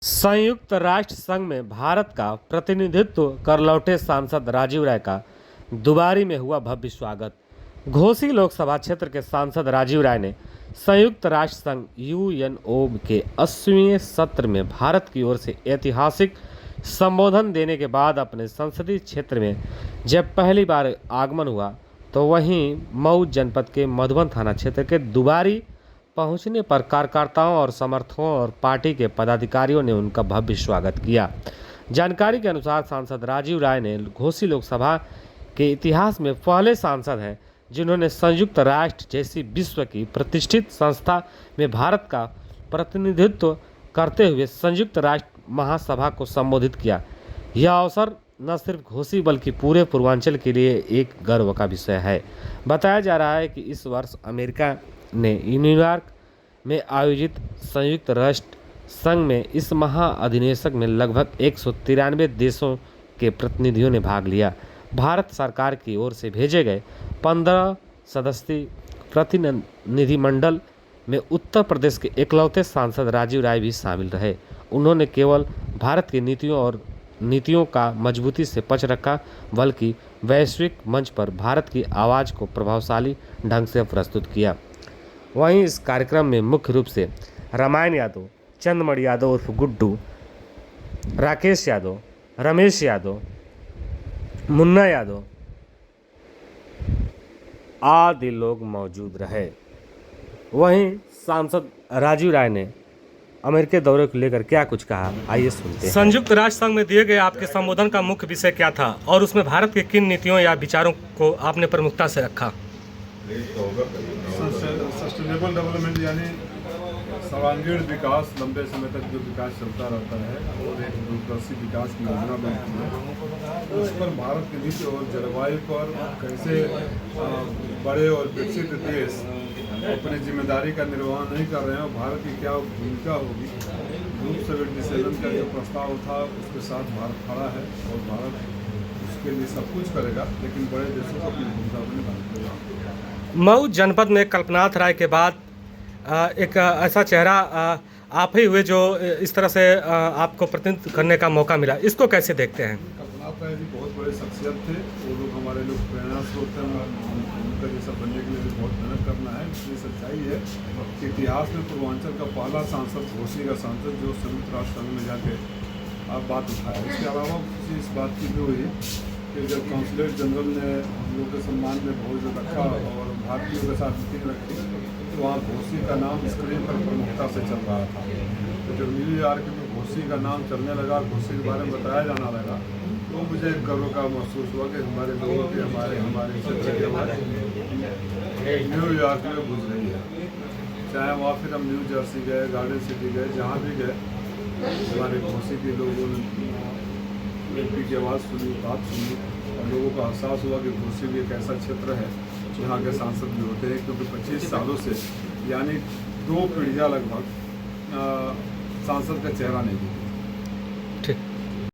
संयुक्त राष्ट्र संघ में भारत का प्रतिनिधित्व कर लौटे सांसद राजीव राय का दुबारी में हुआ भव्य स्वागत। घोसी लोकसभा क्षेत्र के सांसद राजीव राय ने संयुक्त राष्ट्र संघ यूएनओ के 80वें सत्र में भारत की ओर से ऐतिहासिक संबोधन देने के बाद अपने संसदीय क्षेत्र में जब पहली बार आगमन हुआ तो वहीं मऊ जनपद के मधुबन थाना क्षेत्र के दुबारी पहुंचने पर कार्यकर्ताओं और समर्थकों और पार्टी के पदाधिकारियों ने उनका भव्य स्वागत किया। जानकारी के अनुसार सांसद राजीव राय ने घोसी लोकसभा के इतिहास में पहले सांसद हैं जिन्होंने संयुक्त राष्ट्र जैसी विश्व की प्रतिष्ठित संस्था में भारत का प्रतिनिधित्व करते हुए संयुक्त राष्ट्र महासभा को संबोधित किया। यह अवसर न सिर्फ घोसी बल्कि पूरे पूर्वांचल के लिए एक गर्व का विषय है। बताया जा रहा है कि इस वर्ष अमेरिका ने न्यूयॉर्क में आयोजित संयुक्त राष्ट्र संघ में इस महाअधिवेशन में लगभग 193 देशों के प्रतिनिधियों ने भाग लिया। भारत सरकार की ओर से भेजे गए 15 सदस्यीय प्रतिनिधिमंडल में उत्तर प्रदेश के इकलौते सांसद राजीव राय भी शामिल रहे। उन्होंने केवल भारत की नीतियों का मजबूती से पक्ष रखा बल्कि वैश्विक मंच पर भारत की आवाज़ को प्रभावशाली ढंग से प्रस्तुत किया। वहीं इस कार्यक्रम में मुख्य रूप से रामायण यादव, चंद्रमणि यादव उर्फ गुड्डू, राकेश यादव, रमेश यादव, मुन्ना यादव आदि लोग मौजूद रहे। वहीं सांसद राजीव राय ने अमेरिका दौरे को लेकर क्या कुछ कहा, आइए सुनते हैं। संयुक्त राष्ट्र संघ में दिए गए आपके संबोधन का मुख्य विषय क्या था और उसमें भारत के किन नीतियों या विचारों को आपने प्रमुखता से रखा? सस्टेनेबल डेवलपमेंट यानी सर्वांगीण विकास, लंबे समय तक जो विकास चलता रहता है और एक दूरदर्शी विकास की योजना बनती है, उस पर भारत की नीति और जलवायु पर कैसे बड़े और विकसित देश अपनी जिम्मेदारी का निर्वहन नहीं कर रहे हैं और भारत की क्या भूमिका होगी। ग्रुप 77 का जो प्रस्ताव था उसके साथ भारत खड़ा है और भारत उसके लिए सब कुछ करेगा, लेकिन बड़े देशों को अपनी भूमिका को निभाना। मऊ जनपद में कल्पनाथ राय के बाद एक ऐसा चेहरा आप ही हुए जो इस तरह से आपको प्रतिनिधित्व करने का मौका मिला, इसको कैसे देखते हैं? कल्पनाथ राय जी बहुत बड़े शख्सियत थे, वो लोग हमारे लोग प्रेरणा स्रोत हैं। उनका जैसा बनने के लिए भी बहुत मेहनत करना है। इसलिए सच्चाई है कि इतिहास में पूर्वांचल का पहला सांसद, घोसी का सांसद जो संयुक्त राष्ट्र संघ में जाके आप बात उठाया। इसके अलावा किसी इस बात की भी हुई कि जब काउंसलर जनरल ने हम लोग के सम्मान में भोज रखा और भारतीयों के साथ मीटिंग रखी तो वहाँ घोसी का नाम स्क्रीन पर प्रमुखता से चल रहा था। तो जब न्यूयॉर्क में घोसी का नाम चलने लगा, घोसी के बारे में बताया जाना लगा, तो मुझे एक गर्व का महसूस हुआ कि हमारे लोगों की हमारे क्षेत्र की हमारे न्यूयॉर्क में गुज रही है। चाहे वहाँ फिर हम न्यू जर्सी गए, गार्डन सिटी गए, जहाँ भी गए हमारे घोसी के लोगों ने एमपी की आवाज़ सुनी, बात सुनी और लोगों को एहसास हुआ कि घोसी भी एक ऐसा क्षेत्र है यहाँ के सांसद भी होते हैं, क्योंकि 25 सालों से यानी 2 पीढ़ियाँ लगभग सांसद का चेहरा नहीं दिखा।